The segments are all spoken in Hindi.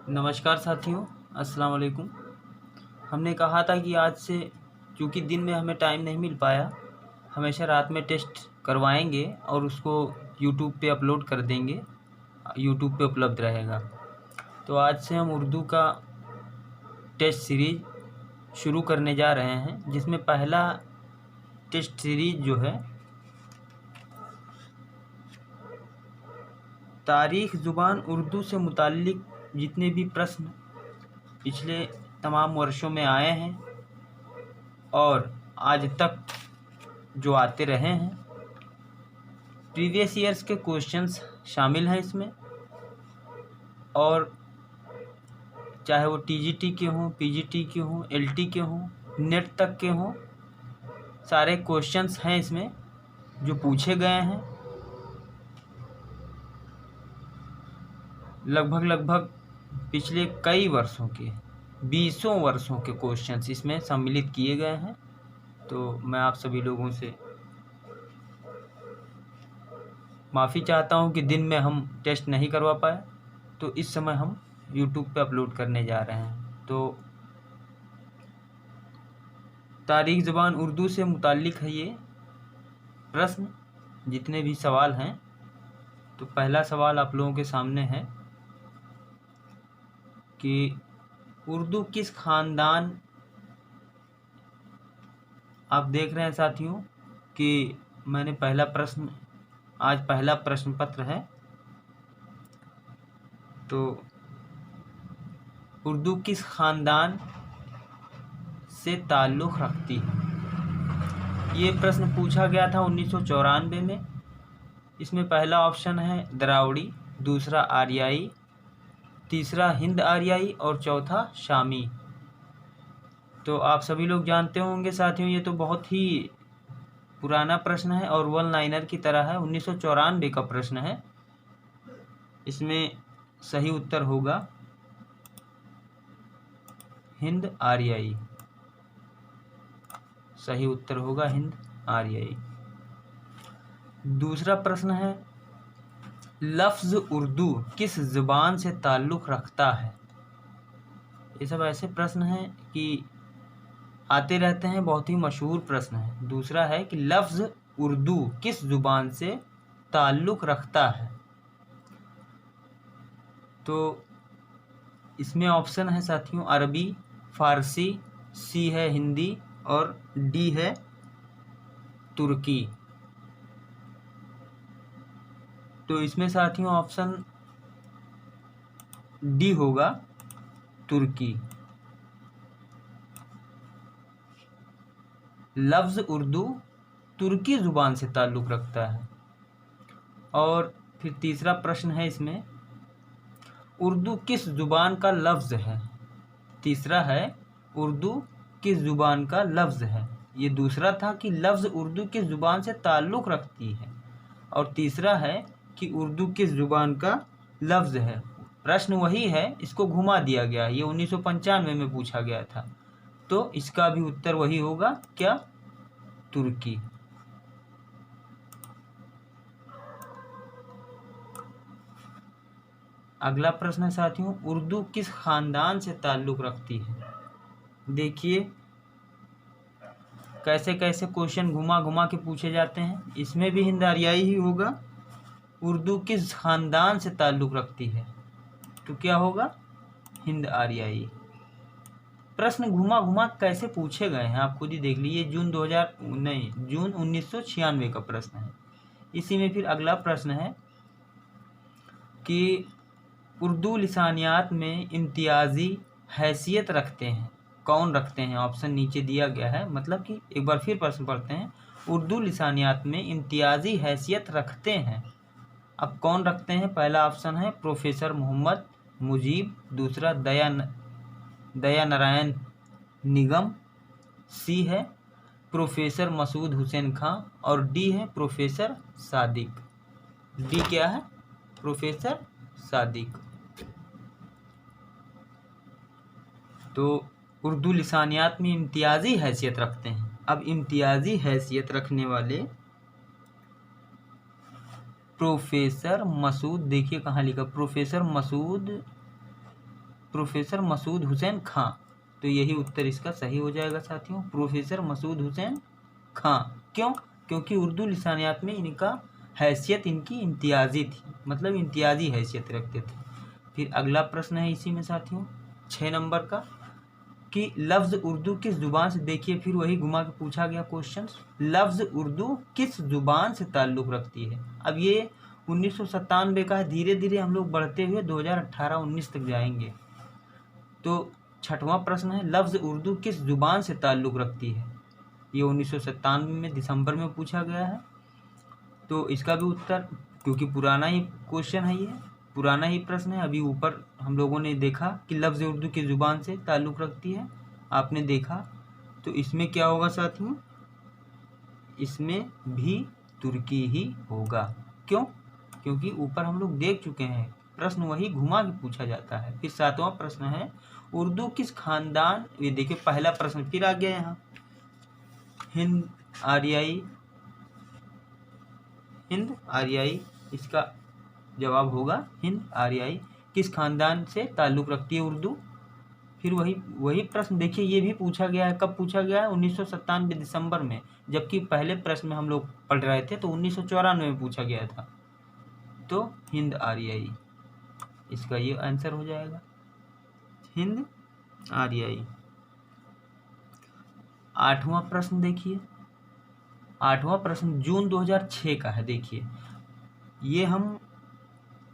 नमस्कार साथियों, अस्सलाम वालेकुम। हमने कहा था कि आज से चूँकि दिन में हमें टाइम नहीं मिल पाया, हमेशा रात में टेस्ट करवाएंगे और उसको यूट्यूब पे अपलोड कर देंगे, यूट्यूब पे उपलब्ध रहेगा। तो आज से हम उर्दू का टेस्ट सीरीज़ शुरू करने जा रहे हैं, जिसमें पहला टेस्ट सीरीज़ जो है तारीख़ ज़ुबान उर्दू से मुताल्लिक़ जितने भी प्रश्न पिछले तमाम वर्षों में आए हैं और आज तक जो आते रहे हैं, प्रीवियस ईयर्स के क्वेश्चंस शामिल हैं इसमें। और चाहे वो टीजीटी के हों, पीजीटी के हों, एलटी के हों, नेट तक के हों, सारे क्वेश्चंस हैं इसमें जो पूछे गए हैं। लगभग पिछले कई वर्षों के 20 वर्षों के क्वेश्चंस इसमें सम्मिलित किए गए हैं। तो मैं आप सभी लोगों से माफ़ी चाहता हूं कि दिन में हम टेस्ट नहीं करवा पाए, तो इस समय हम यूट्यूब पे अपलोड करने जा रहे हैं। तो तारीख़ ज़ुबान उर्दू से मुताल्लिक़ है ये प्रश्न, जितने भी सवाल हैं। तो पहला सवाल आप लोगों के सामने है कि उर्दू किस ख़ानदान, आप देख रहे हैं साथियों कि मैंने आज पहला प्रश्न पत्र है। तो उर्दू किस ख़ानदान से ताल्लुक़ रखती है, ये प्रश्न पूछा गया था 1994 में। इसमें पहला ऑप्शन है द्राविड़ी, दूसरा आर्याई, तीसरा हिंद आर्याई और चौथा शामी। तो आप सभी लोग जानते होंगे साथियों, ये तो बहुत ही पुराना प्रश्न है और वन लाइनर की तरह है। 1994 का प्रश्न है। इसमें सही उत्तर होगा हिंद आर्याई। सही उत्तर होगा हिंद आर्याई। दूसरा प्रश्न है लफ्ज़ उर्दू किस ज़ुबान से ताल्लुक़ रखता है। ये सब ऐसे प्रश्न हैं कि आते रहते हैं, बहुत ही मशहूर प्रश्न है। दूसरा है कि लफ्ज़ उर्दू किस ज़ुबान से ताल्लुक़ रखता है। तो इसमें ऑप्शन है साथियों अरबी, फ़ारसी, सी है हिंदी और डी है तुर्की। तो इसमें साथियों ऑप्शन डी होगा तुर्की। लफ्ज़ उर्दू तुर्की ज़ुबान से ताल्लुक़ रखता है। और फिर तीसरा प्रश्न है इसमें उर्दू किस ज़ुबान का लफ्ज़ है। तीसरा है उर्दू किस ज़ुबान का लफ्ज़ है। ये दूसरा था कि लफ्ज़ उर्दू किस ज़ुबान से ताल्लुक़ रखती है, और तीसरा है कि उर्दू किस ज़ुबान का लफ्ज़ है। प्रश्न वही है, इसको घुमा दिया गया। ये 1995 में पूछा गया था। तो इसका भी उत्तर वही होगा, क्या, तुर्की। अगला प्रश्न है साथियों उर्दू किस ख़ानदान से ताल्लुक़ रखती है। देखिए कैसे कैसे क्वेश्चन घुमा घुमा के पूछे जाते हैं। इसमें भी हिंद आर्याई ही होगा। उर्दू किस ख़ानदान से ताल्लुक़ रखती है, तो क्या होगा, हिंद आर्याई। प्रश्न घुमा घुमा कैसे पूछे गए हैं आप खुद ही देख लीजिए। जून 1996 का प्रश्न है। इसी में फिर अगला प्रश्न है कि उर्दू लिसानियात में इम्तियाज़ी हैसियत रखते हैं, कौन रखते हैं। ऑप्शन नीचे दिया गया है, मतलब कि एक बार फिर प्रश्न पढ़ते हैं। उर्दू लिसानियात में इम्तियाज़ी हैसियत रखते हैं, अब कौन रखते हैं। पहला ऑप्शन है प्रोफेसर मोहम्मद मुजीब, दूसरा दया नारायण निगम, सी है प्रोफेसर मसूद हुसैन खां और डी है प्रोफेसर सादिक। डी क्या है, प्रोफेसर सादिक। तो उर्दू लिसानियात में इम्तियाज़ी हैसियत रखते हैं। अब इम्तियाज़ी हैसियत रखने वाले प्रोफेसर मसूद, देखिए कहाँ लिखा, प्रोफेसर मसूद प्रोफेसर मसूद हुसैन खां। तो यही उत्तर इसका सही हो जाएगा साथियों, प्रोफेसर मसूद हुसैन खां। क्यों? क्योंकि उर्दू लिसानियात में इनका हैसियत इनकी इम्तियाजी थी, मतलब इम्तियाजी हैसियत रखते थे। फिर अगला प्रश्न है इसी में साथियों 6 नंबर का कि लफ्ज़ उर्दू किस ज़ुबान से, देखिए फिर वही घुमा के पूछा गया क्वेश्चन, लफ्ज़ उर्दू किस ज़ुबान से ताल्लुक़ रखती है। अब ये 1997 का है, धीरे धीरे हम लोग बढ़ते हुए 2018-19 तक जाएंगे। तो 6वां प्रश्न है लफ्ज़ उर्दू किस ज़ुबान से ताल्लुक़ रखती है। ये 1997 में दिसंबर में पूछा गया है। तो इसका भी उत्तर, क्योंकि पुराना ही क्वेश्चन है, ये पुराना ही प्रश्न है, अभी ऊपर हम लोगों ने देखा कि लफ्ज़ उर्दू किस ज़ुबान से ताल्लुक़ रखती है, आपने देखा। तो इसमें क्या होगा साथियों, इसमें भी तुर्की ही होगा। क्यों? क्योंकि ऊपर हम लोग देख चुके हैं, प्रश्न वही घुमा के पूछा जाता है। फिर 7वां प्रश्न है उर्दू किस खानदान, ये देखिए पहला प्रश्न फिर आ गया यहाँ, हिंद आर्याई, हिंद आर्याई, इसका जवाब होगा हिंद आर्याई। किस खानदान से ताल्लुक़ रखती है उर्दू। फिर वही प्रश्न देखिए, ये भी पूछा गया है, कब पूछा गया है 1997 दिसंबर में, जबकि पहले प्रश्न में हम लोग पढ़ रहे थे तो 1994 में पूछा गया था। तो हिंद आर्याई, इसका ये आंसर हो जाएगा हिंद आर्याई। 8वां प्रश्न देखिए, 8वां प्रश्न जून 2006 का है। देखिए ये हम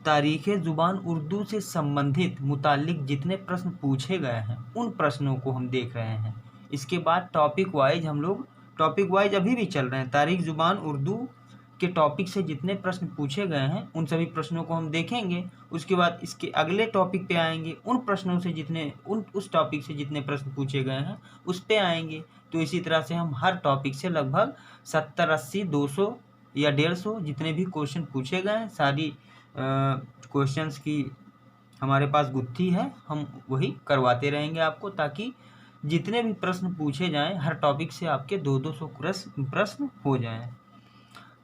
तारीख़ ज़ुबान उर्दू से संबंधित मुताल्लिक जितने प्रश्न पूछे गए हैं उन प्रश्नों को हम देख रहे हैं। इसके बाद टॉपिक वाइज हम लोग, टॉपिक वाइज अभी भी चल रहे हैं, तारीख़ ज़ुबान उर्दू के टॉपिक से जितने प्रश्न पूछे गए हैं उन सभी प्रश्नों को हम देखेंगे। उसके बाद इसके अगले टॉपिक पे आएंगे, उन प्रश्नों से जितने उस टॉपिक से जितने प्रश्न पूछे गए हैं उस पे आएंगे। तो इसी तरह से हम हर टॉपिक से लगभग 70, 80, 200 या 150 जितने भी क्वेश्चन पूछे गए हैं, सारी क्वेश्चंस की हमारे पास गुत्थी है, हम वही करवाते रहेंगे आपको, ताकि जितने भी प्रश्न पूछे जाएं हर टॉपिक से आपके 200 प्रश्न हो जाएं।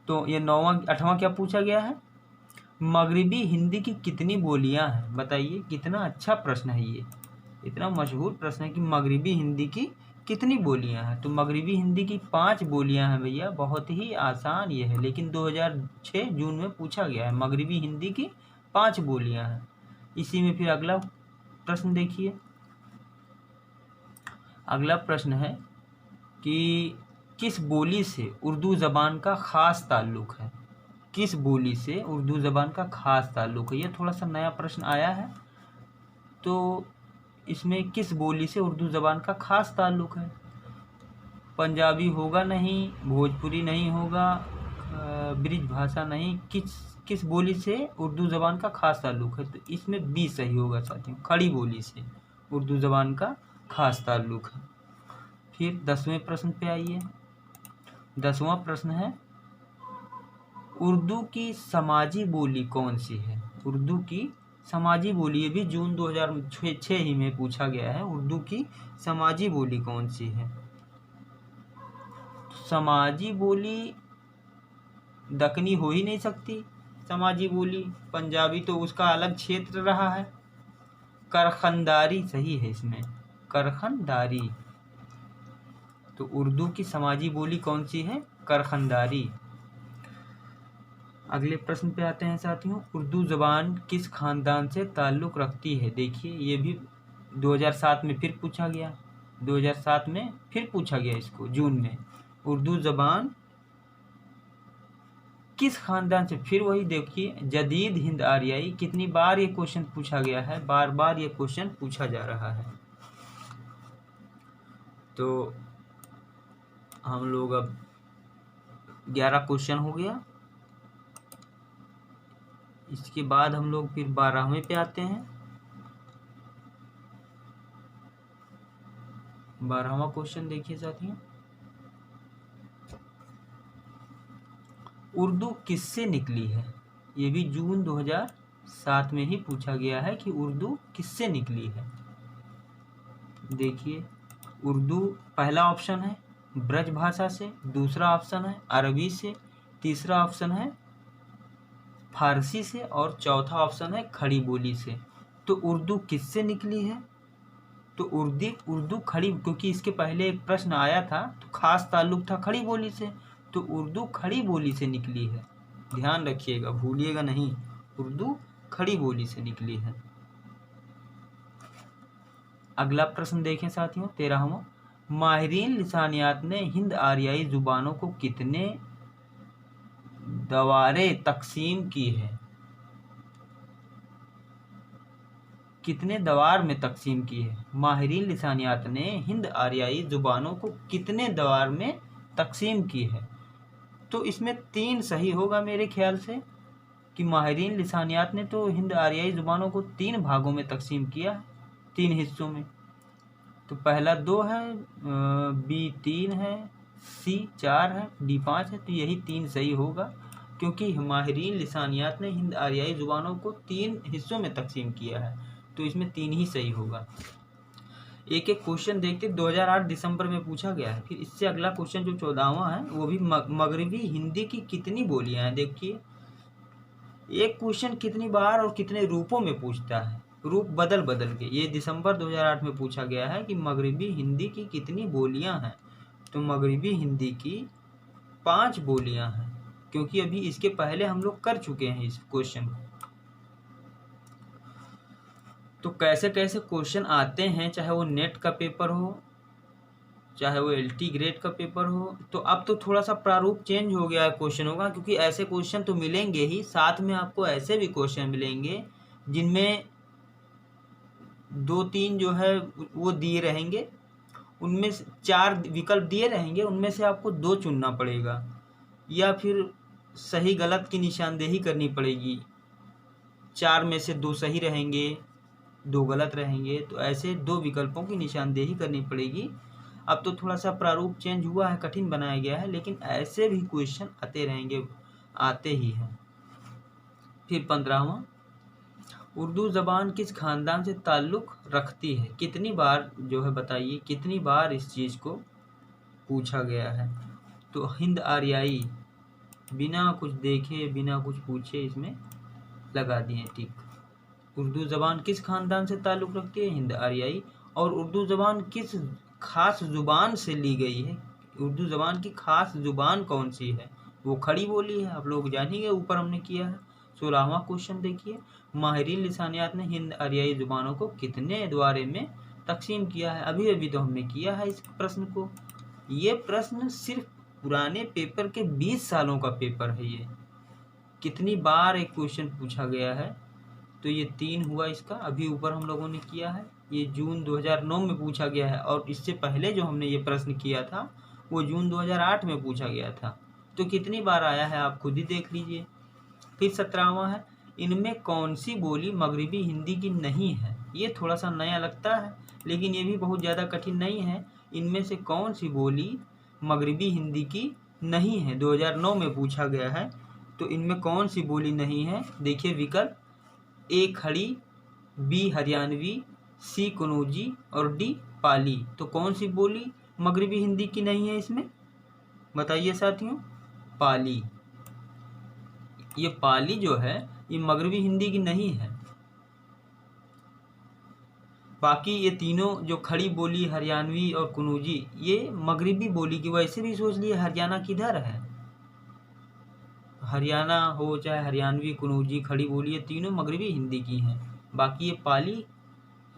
तो ये 9वां 8वां क्या पूछा गया है, मगरिबी हिंदी की कितनी बोलियां हैं। बताइए, कितना अच्छा प्रश्न है ये, इतना मशहूर प्रश्न है कि मगरिबी हिंदी की कितनी बोलियां हैं। तो मगरिबी हिंदी की 5 बोलियां हैं भैया, बहुत ही आसान ये है, लेकिन 2006 जून में पूछा गया है। मगरिबी हिंदी की 5 बोलियां हैं। इसी में फिर अगला प्रश्न देखिए, अगला प्रश्न है कि किस बोली से उर्दू ज़बान का ख़ास ताल्लुक़ है। किस बोली से उर्दू ज़बान का ख़ास ताल्लुक़ है, ये थोड़ा सा नया प्रश्न आया है। तो इसमें किस बोली से उर्दू ज़बान का ख़ास ताल्लुक़ है। पंजाबी होगा नहीं, भोजपुरी नहीं होगा, ब्रिज भाषा नहीं, किस बोली से उर्दू ज़बान का ख़ास ताल्लुक़ है। तो इसमें बी सही होगा साथियों, खड़ी बोली से उर्दू ज़बान का ख़ास ताल्लुक़ है। फिर 10वें प्रश्न पे आइए। 10वां प्रश्न है उर्दू की समाजी बोली कौन सी है। उर्दू की समाजी बोली, ये भी जून 2006 ही में पूछा गया है, उर्दू की समाजी बोली कौन सी है। समाजी बोली दक्कनी हो ही नहीं सकती, समाजी बोली पंजाबी तो उसका अलग क्षेत्र रहा है। करखंदारी सही है इसमें, करखंदारी। तो उर्दू की समाजी बोली कौन सी है, करखंदारी। अगले प्रश्न पे आते हैं साथियों, उर्दू ज़बान किस ख़ानदान से ताल्लुक़ रखती है। देखिए ये भी 2007 में फिर पूछा गया, 2007 में फिर पूछा गया इसको जून में, उर्दू ज़बान किस ख़ानदान से। फिर वही देखिए जदीद हिंद आर्याई, कितनी बार ये क्वेश्चन पूछा गया है, बार बार ये क्वेश्चन पूछा जा रहा है। तो हम लोग अब 11 क्वेश्चन हो गया। इसके बाद हम लोग फिर 12वें पे आते हैं। 12वां क्वेश्चन देखिए साथियों, उर्दू किससे निकली है। ये भी जून 2007 में ही पूछा गया है कि उर्दू किससे निकली है। देखिए उर्दू पहला ऑप्शन है ब्रज भाषा से, दूसरा ऑप्शन है अरबी से, तीसरा ऑप्शन है फारसी से और चौथा ऑप्शन है खड़ी बोली से। तो उर्दू किससे निकली है? तो उर्दू खड़ी, क्योंकि इसके पहले एक प्रश्न आया था तो खास ताल्लुक था खड़ी बोली से, तो उर्दू खड़ी बोली से निकली है। ध्यान रखिएगा, भूलिएगा नहीं, उर्दू खड़ी बोली से निकली है। अगला प्रश्न देखें साथियों, 13वां। माहिरीन लिसानियात ने हिंद आरियाई जुबानों को कितने दवारे तकसीम की है? कितने दवार में तकसीम की है? माहिरीन लिसानियात ने हिंद आरियाई जुबानों को कितने दवार में तकसीम की है? तो इसमें 3 सही होगा मेरे ख्याल से, कि माहिरीन लिसानियात ने तो हिंद आरियाई जुबानों को 3 भागों में तकसीम किया है, 3 हिस्सों में। तो पहला 2 है, बी 3 है, सी 4 है, डी 5 है। तो यही 3 सही होगा, क्योंकि माहिरीन लिसानियात ने हिंद आरियाई जुबानों को 3 हिस्सों में तकसीम किया है, तो इसमें 3 ही सही होगा। एक एक क्वेश्चन देखते, 2008 दिसंबर में पूछा गया है। फिर इससे अगला क्वेश्चन जो 14वां है वो भी मगरबी हिंदी की कितनी बोलियां हैं। देखिए, एक क्वेश्चन कितनी बार और कितने रूपों में पूछता है, रूप बदल बदल के। ये दिसंबर 2008 में पूछा गया है कि मगरबी हिंदी की कितनी बोलियां हैं। तो मगरबी हिंदी की 5 बोलियां हैं, क्योंकि अभी इसके पहले हम लोग कर चुके हैं इस क्वेश्चन को। तो कैसे कैसे क्वेश्चन आते हैं, चाहे वो नेट का पेपर हो, चाहे वो LT ग्रेड का पेपर हो। तो अब तो थोड़ा सा प्रारूप चेंज हो गया है क्वेश्चनों का, क्योंकि ऐसे क्वेश्चन तो मिलेंगे ही, साथ में आपको ऐसे भी क्वेश्चन मिलेंगे जिनमें 2-3 जो है वो दिए रहेंगे, उनमें से 4 विकल्प दिए रहेंगे, उनमें से आपको 2 चुनना पड़ेगा, या फिर सही गलत की निशानदेही करनी पड़ेगी। 4 में से 2 सही रहेंगे, 2 गलत रहेंगे, तो ऐसे 2 विकल्पों की निशानदेही करनी पड़ेगी। अब तो थोड़ा सा प्रारूप चेंज हुआ है, कठिन बनाया गया है, लेकिन ऐसे भी क्वेश्चन आते रहेंगे, आते ही हैं। फिर 15वां, उर्दू ज़बान किस खानदान से ताल्लुक़ रखती है? कितनी बार जो है बताइए, कितनी बार इस चीज़ को पूछा गया है? तो हिंद आरियाई, बिना कुछ देखे बिना कुछ पूछे इसमें लगा दिए टिक। उर्दू ज़बान किस खानदान से ताल्लुक़ रखती है? हिंद आरियाई। और उर्दू ज़बान किस खास ज़ुबान से ली गई है? उर्दू ज़बान की खास ज़ुबान कौन सी है? वो खड़ी बोली है, आप लोग जानिए, ऊपर हमने किया है। 16वां क्वेश्चन देखिए, माहिरीन लिसानियात ने हिंद आरियाई ज़ुबानों को कितने द्वारे में तकसीम किया है? अभी अभी तो हमने किया है इस प्रश्न को। ये प्रश्न सिर्फ पुराने पेपर के 20 सालों का पेपर है। ये कितनी बार एक क्वेश्चन पूछा गया है? तो ये 3 हुआ इसका, अभी ऊपर हम लोगों ने किया है। ये जून 2009 में पूछा गया है, और इससे पहले जो हमने ये प्रश्न किया था वो जून 2008 में पूछा गया था। तो कितनी बार आया है आप खुद ही देख लीजिए। फिर 17वां है, इनमें कौन सी बोली मगरिबी हिंदी की नहीं है? ये थोड़ा सा नया लगता है, लेकिन ये भी बहुत ज़्यादा कठिन नहीं है। इनमें से कौन सी बोली मगरिबी हिंदी की नहीं है? 2009 में पूछा गया है, तो इनमें कौन सी बोली नहीं है? देखिए विकल्प, ए खड़ी, बी हरियाणवी, सी कनौजी और डी पाली। तो कौन सी बोली मगरिबी हिंदी की नहीं है इसमें? बताइए साथियों। पाली। ये पाली जो है ये मगरिबी हिंदी की नहीं है। बाकी ये तीनों जो खड़ी बोली, हरियाणवी और कनौजी, ये मगरिबी बोली की। वैसे भी सोच लिए हरियाणा किधर है, हरियाणा हो चाहे हरियाणवी, कनौजी, खड़ी बोली, ये तीनों मगरिबी हिंदी की हैं। बाकी ये पाली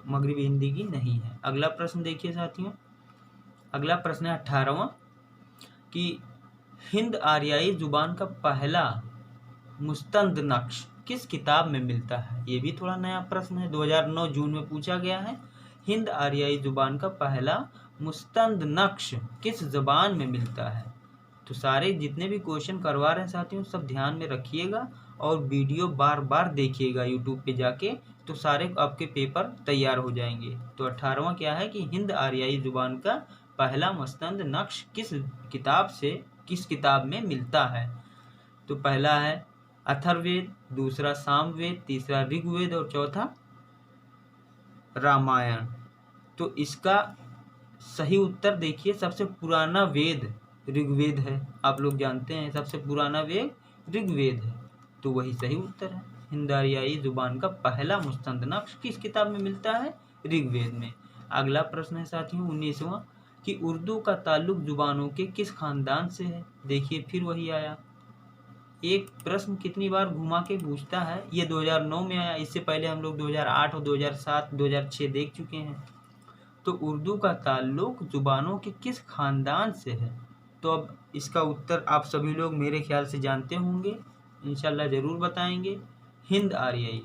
मगरिबी हिंदी की नहीं है। अगला प्रश्न देखिए साथियों, अगला प्रश्न है 18वां, कि हिंद आरियाई जुबान का पहला मुस्तंद नक्श किस किताब में मिलता है? ये भी थोड़ा नया प्रश्न है, 2009 जून में पूछा गया है। हिंद आरियाई जुबान का पहला मुस्तंद नक्श किस ज़बान में मिलता है? तो सारे जितने भी क्वेश्चन करवा रहे हैं साथियों, सब ध्यान में रखिएगा और वीडियो बार बार देखिएगा यूट्यूब पे जाके, तो सारे आपके पेपर तैयार हो जाएंगे। तो 18वां क्या है कि हिंद आरियाई जुबान का पहला मुस्तंद नक्श किस किताब में मिलता है? तो पहला है अथर्ववेद, दूसरा सामवेद, तीसरा ऋग्वेद और चौथा रामायण। तो इसका सही उत्तर देखिए, सबसे पुराना वेद ऋग्वेद है। आप लोग जानते हैं सबसे पुराना वेद ऋग्वेद है, तो वही सही उत्तर है। हिंद आर्याई जुबान का पहला मुस्तंद किस किताब में मिलता है? ऋग्वेद में। अगला प्रश्न है साथियों 19वां कि उर्दू का ताल्लुक जुबानों के किस खानदान से है? देखिए फिर वही आया, एक प्रश्न कितनी बार घुमा के पूछता है। ये 2009 में आया, इससे पहले हम लोग 2008 और 2007 2006 देख चुके हैं। तो उर्दू का ताल्लुक जुबानों के किस खानदान से है? तो अब इसका उत्तर आप सभी लोग मेरे ख्याल से जानते होंगे, इंशाल्लाह जरूर बताएंगे, हिंद आर्याई।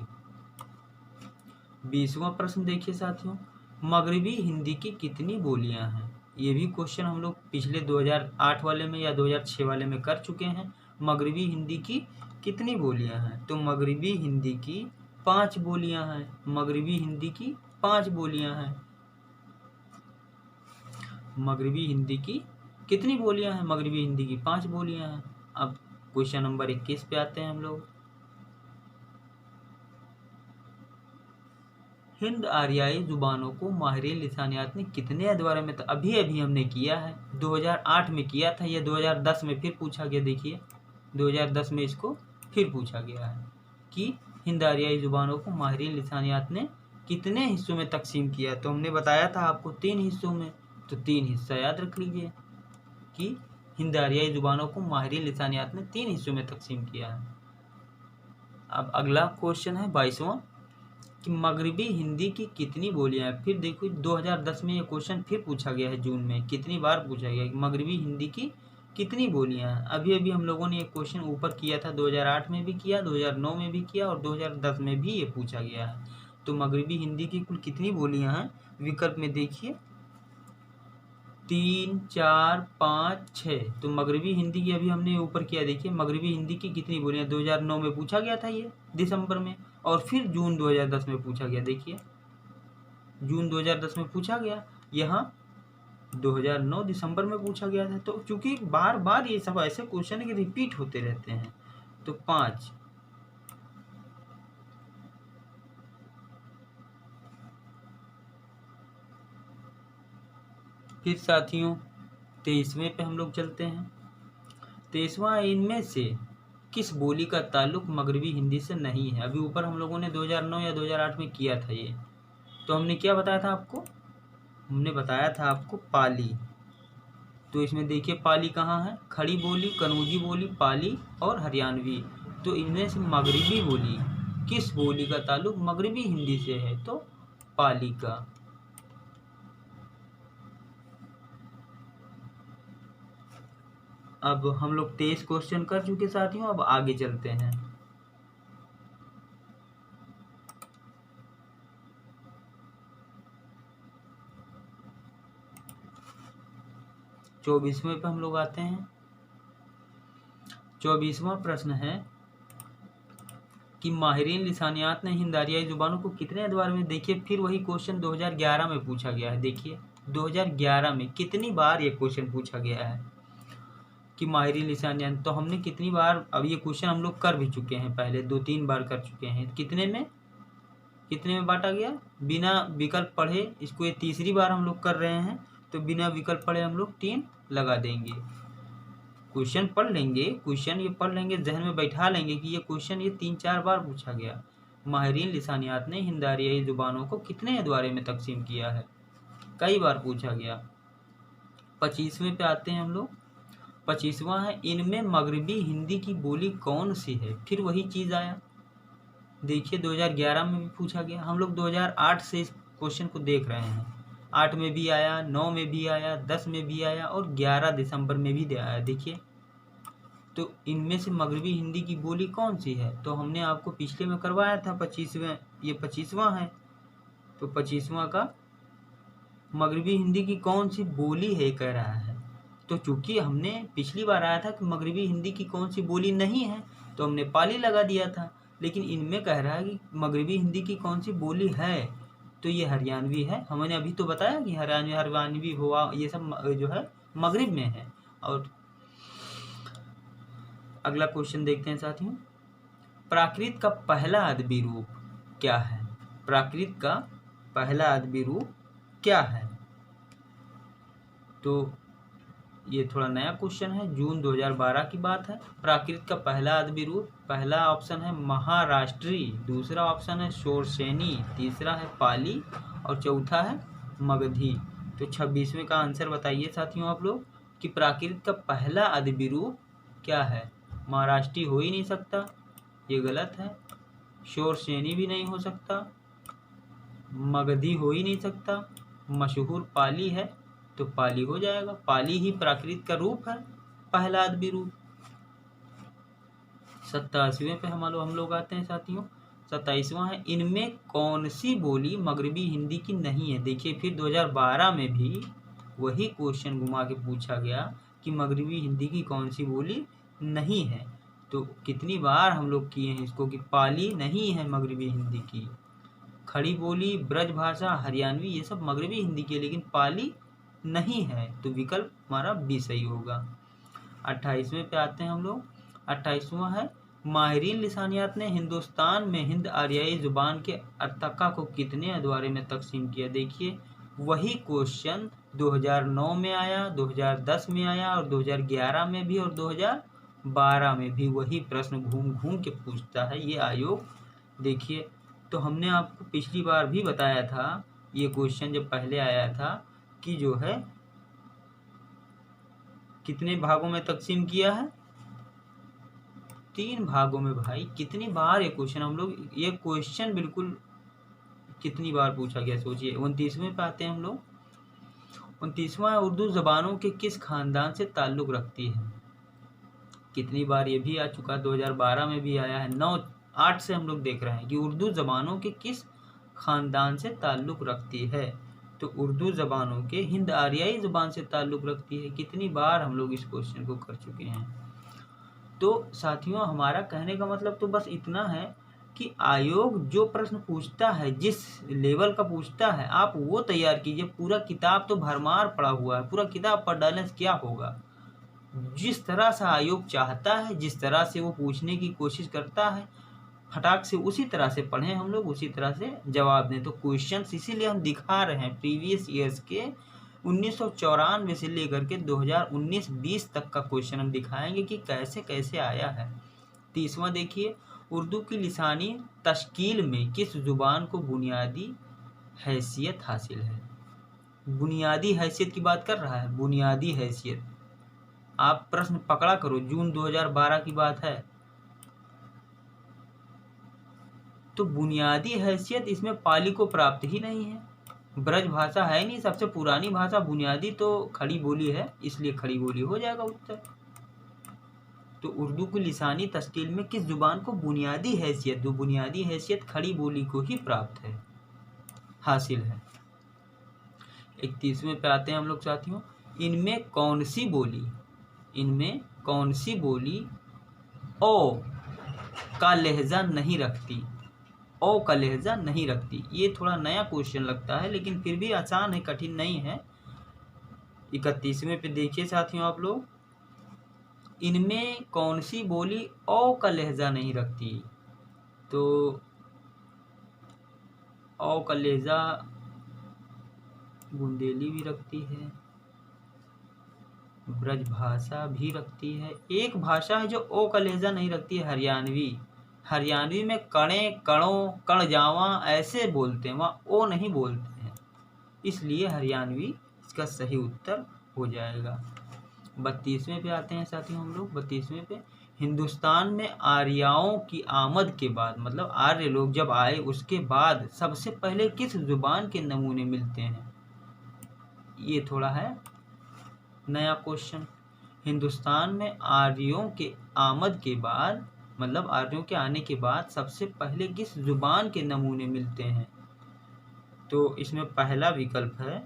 20वां प्रश्न देखिए साथियों, मगरबी हिंदी की कितनी बोलियां हैं? ये भी क्वेश्चन हम लोग पिछले 2008 वाले में या 2006 वाले में कर चुके हैं। मगरबी हिंदी की कितनी बोलियां हैं? तो मगरबी हिंदी की 5 बोलियां हैं। मगरबी हिंदी की 5 बोलियां हैं। मगरबी हिंदी की कितनी बोलियां हैं? मगरबी हिंदी की 5 बोलियां हैं। अब क्वेश्चन नंबर 21 पे आते हैं हम लोग। हिंद आर्याई जुबानों को माहिरीन लिसानियात ने कितने अदवार में अभी हमने किया है, 2008 में किया था, यह 2010 में फिर पूछा गया। देखिए 2010 में इसको फिर पूछा गया है कि हिंद आर्याई जुबानों को माहिरीन लिसानियात ने कितने हिस्सों में तकसीम किया। तो हमने बताया था आपको 3 हिस्सों में, तो 3 हिस्सा याद रख लीजिए कि हिंद आर्याई जुबानों को माहिरीन लिसानियात ने 3 हिस्सों में तकसीम किया है। अब अगला क्वेश्चन है 22वां कि मगरबी हिंदी की कितनी बोलियां हैं? फिर देखो 2010 में ये क्वेश्चन फिर पूछा गया है, जून में कितनी बार पूछा गया कि मगरबी हिंदी की कितनी बोलियां हैं। अभी हम लोगों ने एक क्वेश्चन ऊपर किया था, 2008 में भी किया, 2009 में भी किया और 2010 में भी ये पूछा गया है। तो मगरबी हिंदी की कुल कितनी बोलियां हैं? विकल्प में देखिए 3, 4, 5, 6। तो मगरबी हिंदी की अभी हमने ऊपर किया, देखिए मगरबी हिंदी की कितनी बोलियां 2009 में पूछा गया था, ये दिसंबर में, और फिर जून 2010 में पूछा गया। देखिए जून 2010 में पूछा गया, यहाँ 2009 दिसंबर में पूछा गया था। तो चूंकि बार बार ये सब ऐसे क्वेश्चन है कि रिपीट होते रहते हैं, तो 5। फिर साथियों 23वें पे हम लोग चलते हैं। 23वां, इनमें से किस बोली का ताल्लुक मगरबी हिंदी से नहीं है? अभी ऊपर हम लोगों ने 2009 या 2008 में किया था ये। तो हमने क्या बताया था आपको? हमने बताया था आपको पाली। तो इसमें देखिए पाली कहाँ है? खड़ी बोली, कनौजी बोली, पाली और हरियाणवी। तो इनमें से मगरबी बोली, किस बोली का ताल्लुक मगरबी हिंदी से है? तो पाली का। अब हम लोग 23 क्वेश्चन कर चुके साथियों, अब आगे चलते हैं। चौबीसवें पे हम लोग आते हैं। 24वां प्रश्न है कि माहिरीन लिसानियात ने हिंद आर्याई जुबानों को कितने अदवार में? देखिए फिर वही क्वेश्चन 2011 में पूछा गया है। देखिए 2011 में कितनी बार ये क्वेश्चन पूछा गया है कि माहिरीन लिसानियात, तो हमने कितनी बार, अब ये क्वेश्चन हम लोग कर भी चुके हैं, पहले 2-3 बार कर चुके हैं। कितने में बांटा गया? बिना विकल्प पढ़े, इसको ये तीसरी बार हम लोग कर रहे हैं, तो बिना विकल्प पढ़े हम लोग 3 लगा देंगे। क्वेश्चन पढ़ लेंगे, क्वेश्चन ये पढ़ लेंगे, जहन में बैठा लेंगे कि ये क्वेश्चन ये 3-4 बार पूछा गया। माहिरीन लिसानियात ने हिंद आर्याई जुबानों को कितने अदवारे में तकसीम किया है? कई बार पूछा गया। 25वें पे आते हैं हम लोग। 25वां है, इनमें मगरबी हिंदी की बोली कौन सी है? फिर वही चीज़ आया। देखिए 2011 में भी पूछा गया, हम लोग 2008 से इस क्वेश्चन को देख रहे हैं। 8 में भी आया, 9 में भी आया, 10 में भी आया और 11 दिसंबर में भी आया। देखिए तो इनमें से मगरबी हिंदी की बोली कौन सी है? तो हमने आपको पिछले में करवाया था 25वें, ये 25वां है। तो 25वां का मगरबी हिंदी की कौन सी बोली है कह रहा है। तो चूंकि हमने पिछली बार आया था कि मगरबी हिंदी की कौन सी बोली नहीं है, तो हमने पाली लगा दिया था। लेकिन इनमें कह रहा है कि मगरबी हिंदी की कौन सी बोली है, तो ये हरियाणवी है। हमने अभी तो बताया कि हरियाणवी हुआ, ये सब जो है मगरिब में है। और अगला क्वेश्चन देखते हैं साथियों, प्राकृत का पहला अदबी रूप क्या है? प्राकृत का पहला अदबी रूप क्या है? तो ये थोड़ा नया क्वेश्चन है, जून 2012 की बात है। प्राकृत का पहला अदबी रूप, पहला ऑप्शन है महाराष्ट्री, दूसरा ऑप्शन है शोरसेनी, तीसरा है पाली और चौथा है मगधी। तो 26वें का आंसर बताइए साथियों आप लोग कि प्राकृत का पहला अदबी रूप क्या है। महाराष्ट्री हो ही नहीं सकता, ये गलत है। शोरसेनी भी नहीं हो सकता, मगधी हो ही नहीं सकता, मशहूर पाली है तो पाली हो जाएगा। पाली ही प्राकृत का रूप है, पहला अदबी रूप। 87वें पे हम लोग आते हैं साथियों। 27वां है, इनमें कौन सी बोली मगरबी हिंदी की नहीं है। देखिए फिर 2012 में भी वही क्वेश्चन घुमा के पूछा गया कि मगरबी हिंदी की कौन सी बोली नहीं है। तो कितनी बार हम लोग किए हैं इसको कि पाली नहीं है मगरबी हिंदी की। खड़ी बोली, ब्रज भाषा, हरियाणवी ये सब मगरबी हिंदी की है, लेकिन पाली नहीं है। तो विकल्प हमारा बी सही होगा। 28वें पे आते हैं हम लोग। 28वां है, माहिरीन लिसानियात ने हिंदुस्तान में हिंद आर्याई जुबान के अर्तका को कितने अदवारे में तकसीम किया। देखिए वही क्वेश्चन 2009 में आया, 2010 में आया और 2011 में भी और 2012 में भी वही प्रश्न घूम घूम के पूछता है ये आयोग। देखिए तो हमने आपको पिछली बार भी बताया था, ये क्वेश्चन जब पहले आया था कि जो है कितने भागों में तकसीम किया है, 3 भागों में। भाई कितनी बार ये क्वेश्चन हम लोग, ये क्वेश्चन बिल्कुल कितनी बार पूछा गया सोचिए। 29वें पे आते हैं हम लोग। 29वां उर्दू जबानों के किस खानदान से ताल्लुक़ रखती है। कितनी बार ये भी आ चुका, 2012 में भी आया है। 9-8 से हम लोग देख रहे हैं कि उर्दू जबानों के किस खानदान से ताल्लुक़ रखती है। तो उर्दू ज़बानों के हिंद आर्याई ज़ुबान से ताल्लुक़ रखती है। कितनी बार हम लोग इस क्वेश्चन को कर चुके हैं। तो साथियों हमारा कहने का मतलब तो बस इतना है कि आयोग जो प्रश्न पूछता है, जिस लेवल का पूछता है, आप वो तैयार कीजिए। पूरा किताब तो भरमार पड़ा हुआ है, पूरा किताब पढ़ डालने से क्या होगा। जिस तरह से आयोग चाहता है, जिस तरह से वो पूछने की कोशिश करता है, फटाक से उसी तरह से पढ़ें हम लोग, उसी तरह से जवाब दें। तो क्वेश्चंस इसीलिए हम दिखा रहे हैं प्रीवियस ईयर्स के 1994 से लेकर के 2019-20 तक का क्वेश्चन हम दिखाएंगे कि कैसे कैसे आया है। 30वां देखिए, उर्दू की लिसानी तश्कील में किस ज़ुबान को बुनियादी हैसियत हासिल है। बुनियादी हैसियत की बात कर रहा है, बुनियादी हैसियत। आप प्रश्न पकड़ा करो, जून 2012 की बात है। तो बुनियादी हैसियत इसमें पाली को प्राप्त ही नहीं है। ब्रज भाषा है नहीं, सबसे पुरानी भाषा। बुनियादी तो खड़ी बोली है, इसलिए खड़ी बोली हो जाएगा उत्तर। तो उर्दू की लिसानी तश्कील में किस जुबान को बुनियादी हैसियत, जो बुनियादी हैसियत खड़ी बोली को ही प्राप्त है, हासिल है। 31वें पे आते हैं हम लोग साथियों। इनमें कौन सी बोली, इनमें कौन सी बोली ओ का लहजा नहीं रखती। ओ का लहजा नहीं रखती। ये थोड़ा नया क्वेश्चन लगता है, लेकिन फिर भी आसान है, कठिन नहीं है। 31वें पे देखिए साथियों आप लोग, इनमें कौन सी बोली ओ का लहजा नहीं रखती। तो ओ का लहजा बुंदेली भी रखती है, ब्रज भाषा भी रखती है। एक भाषा है जो ओ का लहजा नहीं रखती है, हरियाणवी। हरियाणवी में कणे, कणों, कण जावा ऐसे बोलते हैं, वहाँ ओ नहीं बोलते हैं, इसलिए हरियाणवी इसका सही उत्तर हो जाएगा। 32वें पे आते हैं साथियों हम लोग। 32वें पे, हिंदुस्तान में आर्यों की आमद के बाद, मतलब आर्य लोग जब आए उसके बाद सबसे पहले किस जुबान के नमूने मिलते हैं। ये थोड़ा है नया क्वेश्चन। हिंदुस्तान में आर्यों के आमद के बाद, मतलब आर्यों के आने के बाद सबसे पहले किस जुबान के नमूने मिलते हैं। तो इसमें पहला विकल्प है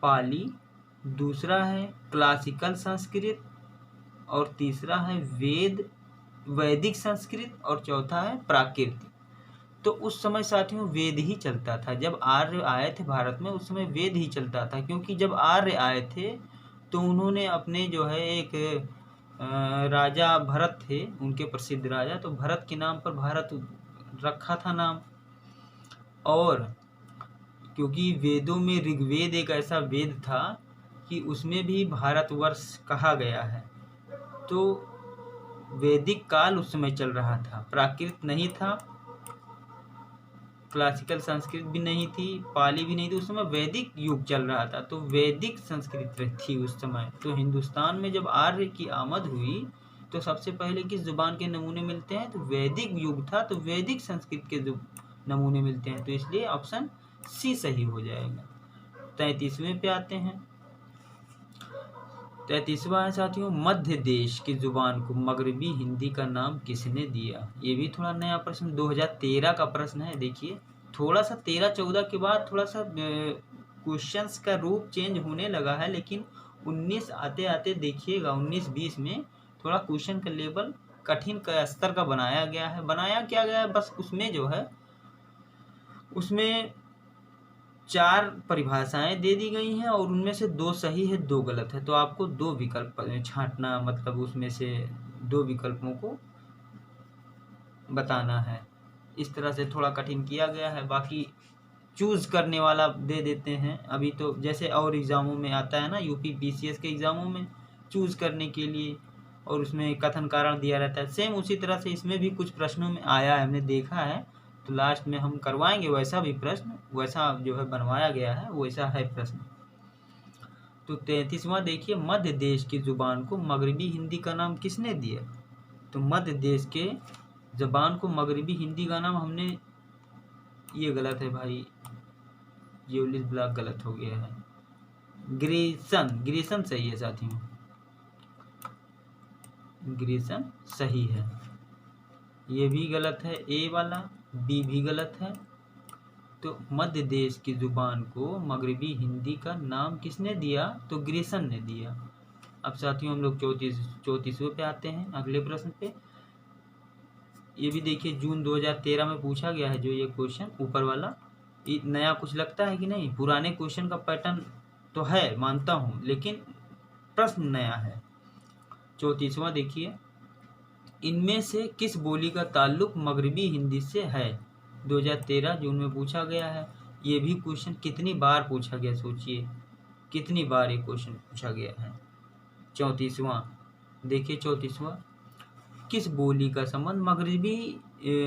पाली, दूसरा है क्लासिकल संस्कृत और तीसरा है वैदिक संस्कृत और चौथा है प्राकृत। तो उस समय साथियों वेद ही चलता था। जब आर्य आए थे भारत में उस समय वेद ही चलता था, क्योंकि जब आर्य आए थे तो उन्होंने अपने जो है एक राजा भरत थे, उनके प्रसिद्ध राजा, तो भरत के नाम पर भारत रखा था नाम। और क्योंकि वेदों में ऋग्वेद एक ऐसा वेद था कि उसमें भी भारतवर्ष कहा गया है। तो वैदिक काल उस समय चल रहा था, प्राकृत नहीं था, क्लासिकल संस्कृत भी नहीं थी, पाली भी नहीं थी, उस समय वैदिक युग चल रहा था। तो वैदिक संस्कृत थी उस समय। तो हिंदुस्तान में जब आर्य की आमद हुई तो सबसे पहले किस जुबान के नमूने मिलते हैं? तो वैदिक युग था, तो वैदिक संस्कृत के नमूने मिलते हैं। तो इसलिए ऑप्शन सी सही हो जाएगा। 33वें पे आते हैं। 33वां है साथियों, मध्य देश की जुबान को मगरबी हिंदी का नाम किसने दिया? ये भी थोड़ा नया प्रश्न, 2013 का प्रश्न है। देखिए थोड़ा सा 13-14 के बाद थोड़ा सा क्वेश्चंस का रूप चेंज होने लगा है, लेकिन 19 आते आते देखिएगा 19-20 में थोड़ा क्वेश्चन का लेवल कठिन का स्तर का बनाया गया है। बनाया क्या गया है, बस उसमें जो है उसमें 4 परिभाषाएं दे दी गई हैं और उनमें से 2 सही है 2 गलत है। तो आपको 2 विकल्प छांटना, मतलब उसमें से 2 विकल्पों को बताना है। इस तरह से थोड़ा कठिन किया गया है। बाकी चूज करने वाला दे देते हैं। अभी तो जैसे और एग्जामों में आता है ना, यूपी पीसीएस के एग्जामों में चूज करने के लिए और उसमें कथन कारण दिया रहता है, सेम उसी तरह से इसमें भी कुछ प्रश्नों में आया है, हमने देखा है। तो लास्ट में हम करवाएंगे वैसा भी प्रश्न, वैसा जो है बनवाया गया है वैसा है प्रश्न। तो 33वां देखिए, मध्य देश की जुबान को मगरबी हिंदी का नाम किसने दिया? तो मध्य देश के जबान को मगरबी हिंदी का नाम हमने, ये गलत है भाई, ये 19 ब्लॉक गलत हो गया है। ग्रीसन सही है साथियों, ग्रीसन सही है। ये भी गलत है, ए वाला, बी भी गलत है। तो मध्य देश की जुबान को मगरबी हिंदी का नाम किसने दिया? तो ग्रीसन ने दिया। अब साथियों हम लोग 34वें पे आते हैं, अगले प्रश्न पे। ये भी देखिए जून 2013 में पूछा गया है जो ये क्वेश्चन ऊपर वाला। ये नया कुछ लगता है कि नहीं? पुराने क्वेश्चन का पैटर्न तो है, मानता हूँ, लेकिन प्रश्न नया है। 34वां देखिए, इनमें से किस बोली का ताल्लुक मगरबी हिंदी से है? 2013 जून में पूछा गया है। ये भी क्वेश्चन कितनी बार पूछा गया, सोचिए कितनी बार ये क्वेश्चन पूछा गया है। 34वां देखिए, 34वां, किस बोली का संबंध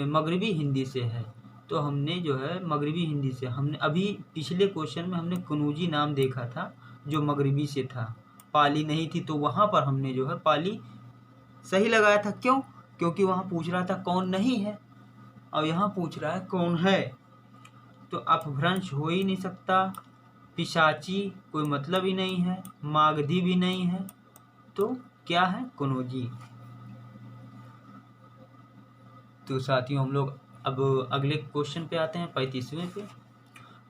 मगरबी हिंदी से है? तो हमने जो है मगरबी हिंदी से, हमने अभी पिछले क्वेश्चन में हमने कनौजी नाम देखा था जो मगरबी से था, पाली नहीं थी। तो वहाँ पर हमने जो है पाली सही लगाया था। क्यों? क्योंकि वहाँ पूछ रहा था कौन नहीं है और यहाँ पूछ रहा है कौन है। तो अपभ्रंश हो ही नहीं सकता, पिशाची कोई मतलब ही नहीं है, मागधी भी नहीं है, तो क्या है? कनौजी। तो साथियों हम लोग अब अगले क्वेश्चन पे आते हैं, 35वें पे।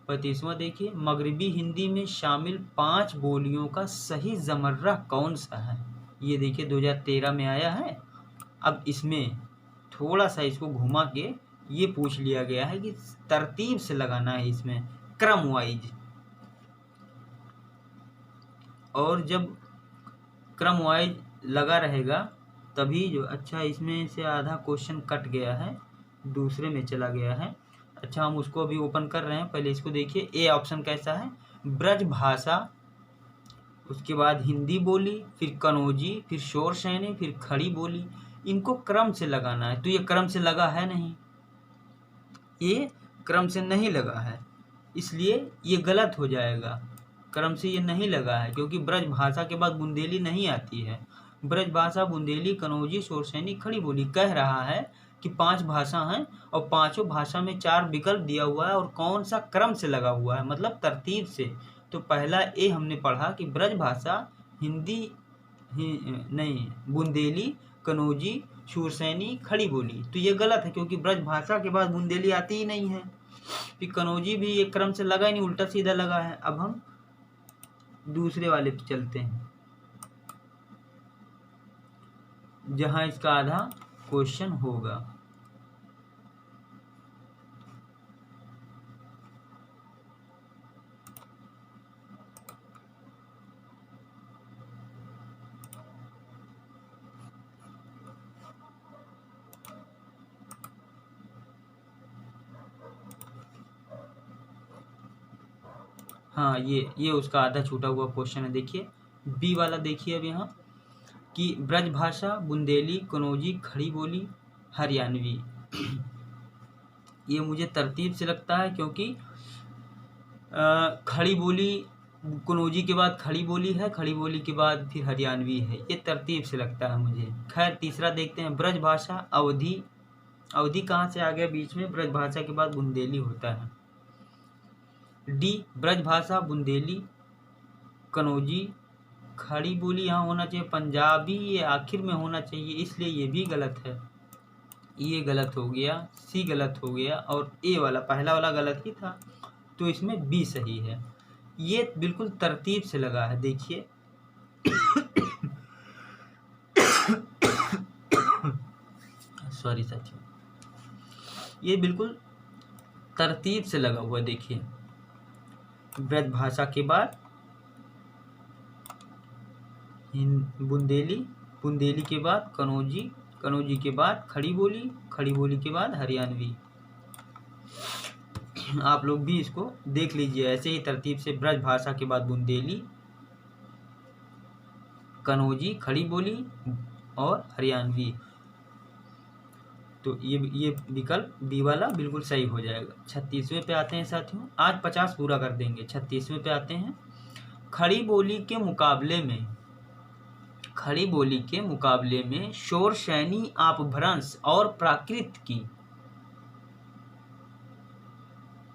35वां देखिए, मगरबी हिंदी में शामिल 5 बोलियों का सही ज़मर्रा कौन सा है? ये देखिए 2013 में आया है। अब इसमें थोड़ा सा इसको घुमा के ये पूछ लिया गया है कि तरतीब से लगाना है, इसमें क्रम वाइज। और जब क्रम वाइज लगा रहेगा तभी जो, अच्छा इसमें से आधा क्वेश्चन कट गया है, दूसरे में चला गया है। अच्छा हम उसको अभी ओपन कर रहे हैं, पहले इसको देखिए। ए ऑप्शन कैसा है? ब्रज भाषा, उसके बाद हिंदी बोली, फिर कनौजी, फिर शोर सैनी, फिर खड़ी बोली। इनको क्रम से लगाना है। तो ये क्रम से लगा है नहीं, ये क्रम से नहीं लगा है, इसलिए ये गलत हो जाएगा। क्रम से ये नहीं लगा है क्योंकि ब्रज भाषा के बाद बुंदेली नहीं आती है। ब्रज भाषा, बुंदेली, कनौजी, शोरसैनी, खड़ी बोली कह रहा है कि 5 भाषा हैं और पांचों भाषा में 4 विकल्प दिया हुआ है और कौन सा क्रम से लगा हुआ है, मतलब तरतीब से। तो पहला ए हमने पढ़ा कि ब्रज भाषा, हिंदी नहीं, बुंदेली, कनौजी, शूरसैनी, खड़ी बोली। तो ये गलत है क्योंकि ब्रज भाषा के बाद बुंदेली आती ही नहीं है। फिर कनौजी भी एक क्रम से लगा ही नहीं, उल्टा सीधा लगा है। अब हम दूसरे वाले पे चलते हैं जहां इसका आधा क्वेश्चन होगा। हाँ, ये उसका आधा छूटा हुआ क्वेश्चन है। देखिए बी वाला, देखिए अब यहाँ कि ब्रज भाषा, बुंदेली, कनौजी, खड़ी बोली, हरियाणवी। ये मुझे तरतीब से लगता है, क्योंकि खड़ी बोली कनौजी के बाद खड़ी बोली है, खड़ी बोली के बाद फिर हरियाणवी है। ये तरतीब से लगता है मुझे। खैर तीसरा देखते हैं, ब्रज भाषा, अवधी। अवधी कहाँ से आ गया बीच में? ब्रज भाषा के बाद बुंदेली होता है। डी ब्रज भाषा, बुंदेली, कनौजी, खड़ी बोली यहाँ होना चाहिए। पंजाबी ये आखिर में होना चाहिए, इसलिए ये भी गलत है। ये गलत हो गया, सी गलत हो गया, और ए वाला पहला वाला गलत ही था, तो इसमें बी सही है। ये बिल्कुल तरतीब से लगा है, देखिए सॉरी साथियों, ये बिल्कुल तरतीब से लगा हुआ। देखिए ब्रज भाषा के बाद बुंदेली, बुंदेली के बाद कनौजी, कनौजी के बाद खड़ी बोली, खड़ी बोली के बाद हरियाणवी। आप लोग भी इसको देख लीजिए ऐसे ही तरतीब से, ब्रज भाषा के बाद बुंदेली, कनौजी, खड़ी बोली और हरियाणवी। तो ये विकल्प बी वाला बिल्कुल सही हो जाएगा। 36वें पे आते हैं साथियों, आज 50 पूरा कर देंगे। 36वें पे आते हैं, खड़ी बोली के मुकाबले में, खड़ी बोली के मुकाबले में शोर शैनी, अपभ्रंश और प्राकृत की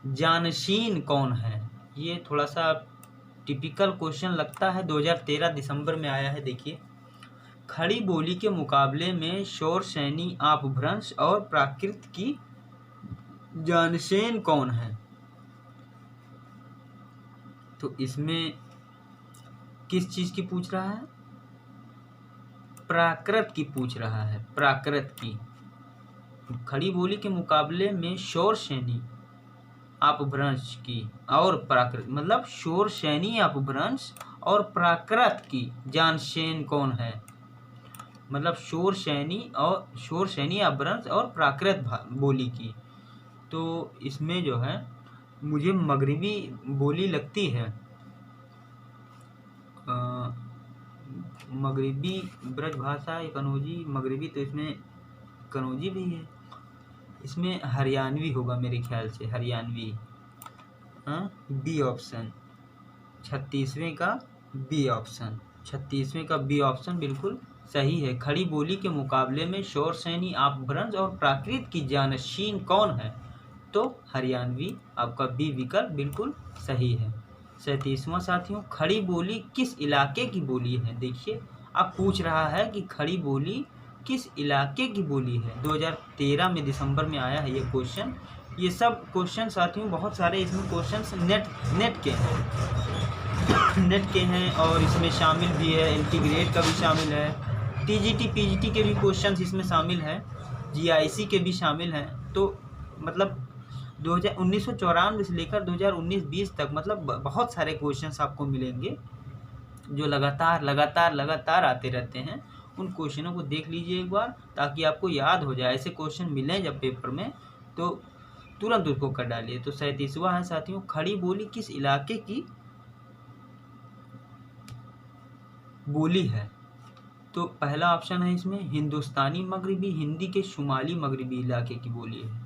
जानशीन कौन है? ये थोड़ा सा टिपिकल क्वेश्चन लगता है, 2013 दिसंबर में आया है। देखिए खड़ी बोली के मुकाबले में शोर शैनी, अपभ्रंश और प्राकृत की जानशीन कौन है? तो इसमें किस चीज की पूछ रहा है? प्राकृत की पूछ रहा है, प्राकृत की। खड़ी बोली के मुकाबले में शोर शैनी, अपभ्रंश की और प्राकृत, मतलब शोर शैनी, अपभ्रंश और प्राकृत की जानशीन कौन है? मतलब शोर शैनी और शोर शैनी, अपभ्रंश और प्राकृत बोली की। तो इसमें जो है मुझे मगरिबी बोली लगती है, मगरिबी ब्रज भाषा या कनौजी, मगरिबी, तो इसमें कनौजी भी है। इसमें हरियाणवी होगा मेरे ख्याल से, हरियाणवी। हाँ, बी ऑप्शन, 36वें का बी ऑप्शन, 36वें का बी ऑप्शन बिल्कुल सही है। खड़ी बोली के मुकाबले में शोर शैनी, अपभ्रंश और प्राकृत की जानशीन कौन है? तो हरियाणवी, आपका बी विकल्प बिल्कुल सही है। 37वां साथियों, खड़ी बोली किस इलाके की बोली है? देखिए अब पूछ रहा है कि खड़ी बोली किस इलाके की बोली है। 2013 में दिसंबर में आया है ये क्वेश्चन। ये सब क्वेश्चन साथियों बहुत सारे इसमें क्वेश्चन नेट के हैं, नेट के हैं, और इसमें शामिल भी है, इंटीग्रेट का भी शामिल है, टीजीटी पीजीटी के भी क्वेश्चन इसमें शामिल है, जीआईसी के भी शामिल हैं। तो मतलब 1994 से लेकर 2019-20 तक मतलब बहुत सारे क्वेश्चंस आपको मिलेंगे जो लगातार आते रहते हैं। उन क्वेश्चनों को देख लीजिए एक बार, ताकि आपको याद हो जाए। ऐसे क्वेश्चन मिलें जब पेपर में तो तुरंत उसको कर डालिए। तो 37वां है साथियों, खड़ी बोली किस इलाके की बोली है? तो पहला ऑप्शन है इसमें हिंदुस्तानी मगरिबी, हिंदी के शुमाली मगरिबी इलाके की बोली है।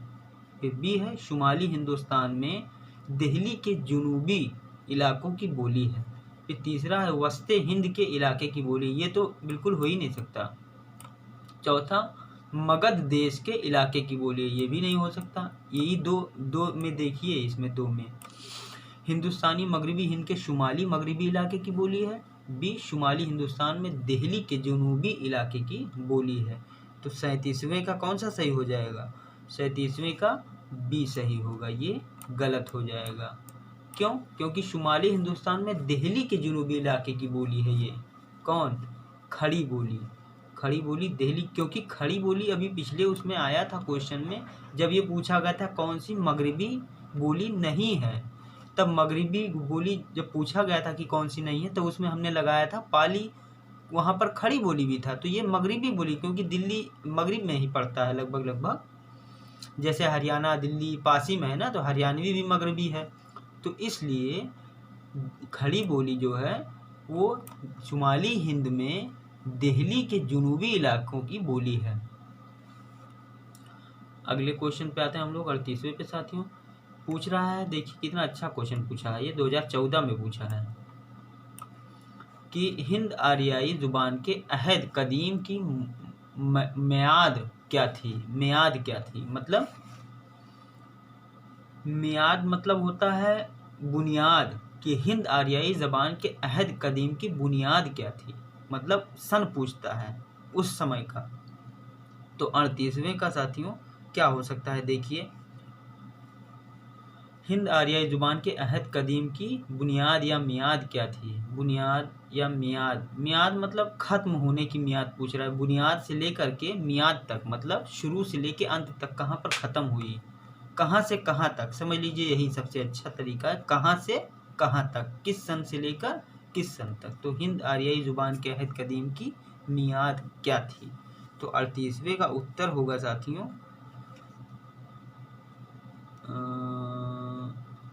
फिर बी है शुमाली हिंदुस्तान में दिल्ली के जुनूबी इलाकों की बोली है। फिर तीसरा है वस्ते हिंद के इलाके की बोली, ये तो बिल्कुल हो ही नहीं सकता। चौथा मगध देश के इलाके की बोली, ये भी नहीं हो सकता। यही दो में देखिए, इसमें दो में हिंदुस्तानी मगरिबी हिंद के शुमाली मगरिबी इलाके की बोली है, बी शुमाली हिंदुस्तान में दिल्ली के जुनूबी इलाके की बोली है। तो 37वें का कौन सा सही हो जाएगा? 37वें का बी सही होगा, ये गलत हो जाएगा। क्यों? क्योंकि शुमाली हिंदुस्तान में दिल्ली के जुनूबी इलाके की बोली है। ये कौन? खड़ी बोली, खड़ी बोली दिल्ली, क्योंकि खड़ी बोली अभी पिछले उसमें आया था क्वेश्चन में, जब ये पूछा गया था कौन सी मगरिबी बोली नहीं है, तब मगरिबी बोली जब पूछा गया था कि कौन सी नहीं है, तो उसमें हमने लगाया था पाली, वहाँ पर खड़ी बोली भी था। तो ये मगरिबी बोली, क्योंकि दिल्ली मगरिब में ही पड़ता है लगभग, जैसे हरियाणा दिल्ली पास ही में है ना, तो हरियाणवी भी मगरिबी है। तो इसलिए खड़ी बोली जो है वो शुमाली हिंद में दिल्ली के जुनूबी इलाकों की बोली है। अगले क्वेश्चन पे आते हैं हम लोग 38वें पे साथियों। पूछ रहा है, देखिए कितना अच्छा क्वेश्चन पूछा है, ये 2014 में पूछा है कि हिंद आरियाई जुबान के अहद कदीम की मियाद क्या थी। मियाद क्या थी मतलब, मियाद मतलब होता है बुनियाद, कि हिंद आरियाई ज़बान के अहद कदीम की बुनियाद क्या थी, मतलब सन पूछता है उस समय का। तो 38वें का साथियों क्या हो सकता है, देखिए हिंद आरियाई ज़ुबान के अहद कदीम की बुनियाद या मियाद क्या थी। बुनियाद या मियाद, मियाद मतलब ख़त्म होने की मियाद पूछ रहा है, बुनियाद से लेकर के मियाद तक मतलब शुरू से लेकर अंत तक कहाँ पर ख़त्म हुई, कहाँ से कहाँ तक, समझ लीजिए यही सबसे अच्छा तरीका है, कहाँ से कहाँ तक, किस सन से लेकर किस सन तक। तो हिंद आरियाई ज़ुबान के अहद कदीम की मियाद क्या थी। तो 38वें का उत्तर होगा साथियों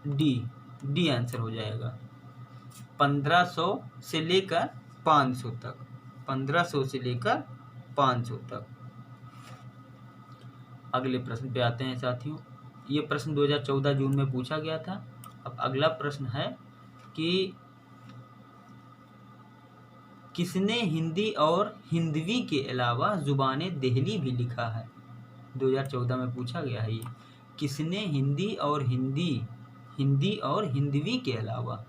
डी आंसर हो जाएगा। 1500 से लेकर 500 तक, 1500 से लेकर 500 तक। अगले प्रश्न पे आते हैं साथियों। ये प्रश्न 2014 जून में पूछा गया था। अब अगला प्रश्न है कि किसने हिंदी और हिंदवी के अलावा ज़ुबान दिल्ली भी लिखा है। 2014 में पूछा गया है ये, किसने हिंदी और हिंदवी के अलावा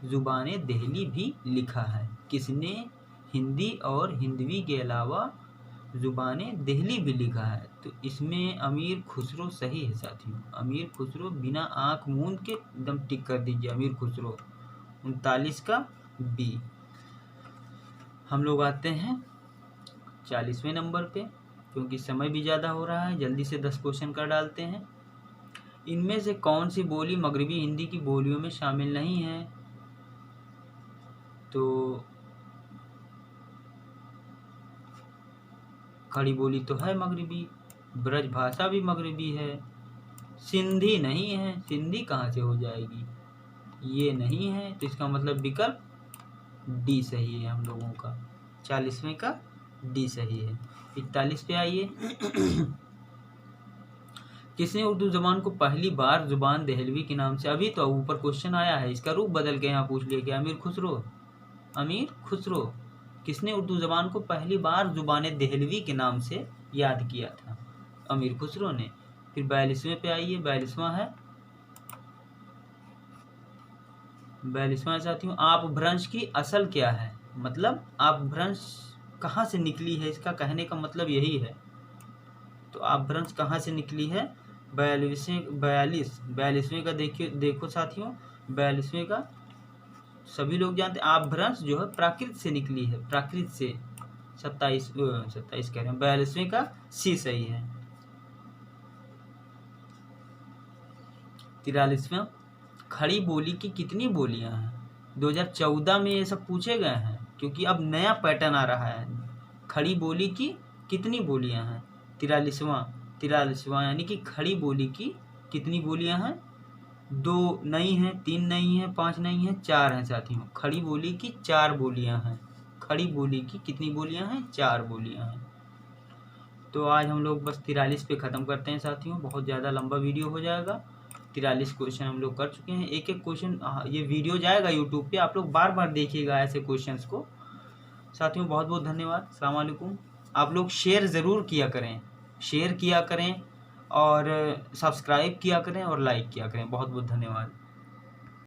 ज़ुबान दिल्ली भी लिखा है। किसने हिंदी और हिंदवी के अलावा ज़ुबान दिल्ली भी लिखा है। तो इसमें अमीर खुसरो सही है साथियों। अमीर खुसरो, बिना आँख मूंद के एकदम टिक कर दीजिए अमीर खुसरो। 39 का बी। हम लोग आते हैं 40वें नंबर पे, क्योंकि समय भी ज़्यादा हो रहा है, जल्दी से 10 क्वेश्चन कर डालते हैं। इनमें से कौन सी बोली मगरबी हिंदी की बोलियों में शामिल नहीं है। तो खड़ी बोली तो है मगरबी, ब्रज भाषा भी मगरबी है, सिंधी नहीं है, सिंधी कहाँ से हो जाएगी, ये नहीं है। तो इसका मतलब विकल्प डी सही है हम लोगों का। 40वें का डी सही है। 41 पे आइए। किसने उर्दू ज़बान को पहली बार ज़ुबान दहलवी के नाम से, अभी तो ऊपर क्वेश्चन आया है, इसका रूप बदल के यहाँ पूछ लिया गया। अमीर खुसरो किसने उर्दू ज़बान को पहली बार ज़ुबान दहलवी के नाम से याद किया था। अमीर खुसरो ने। फिर 42वें पे आइए। 42वां साथियों, आप भ्रंश की असल क्या है, मतलब आप भ्रंश कहाँ से निकली है, इसका कहने का मतलब यही है। तो आप भ्रंश कहाँ से निकली है। 42वें का देखो साथियों। 42वें का सभी लोग जानते हैं, आप भ्रंश जो है प्राकृत से निकली है, प्राकृत से। 27 कह रहे हैं। 42वें का सी सही है। 43वां, खड़ी बोली की कितनी बोलियां हैं। 2014 में ये सब पूछे गए हैं, क्योंकि अब नया पैटर्न आ रहा है। खड़ी बोली की कितनी बोलियां हैं। 43वां यानी कि खड़ी बोली की कितनी बोलियां हैं। 2 नहीं है, 3 नहीं है, 5 नहीं है, 4 हैं साथियों। खड़ी बोली की 4 बोलियां हैं। खड़ी बोली की कितनी बोलियां हैं, 4 बोलियां हैं। तो आज हम लोग बस 43 पे ख़त्म करते हैं साथियों, बहुत ज़्यादा लंबा वीडियो हो जाएगा। 43 क्वेश्चन हम लोग कर चुके हैं। एक क्वेश्चन ये वीडियो जाएगा यूट्यूब पे, आप लोग बार बार देखिएगा ऐसे क्वेश्चंस को साथियों। बहुत बहुत धन्यवाद। अस्सलाम वालेकुम। आप लोग शेयर ज़रूर किया करें और सब्सक्राइब किया करें और लाइक किया करें। बहुत बहुत धन्यवाद।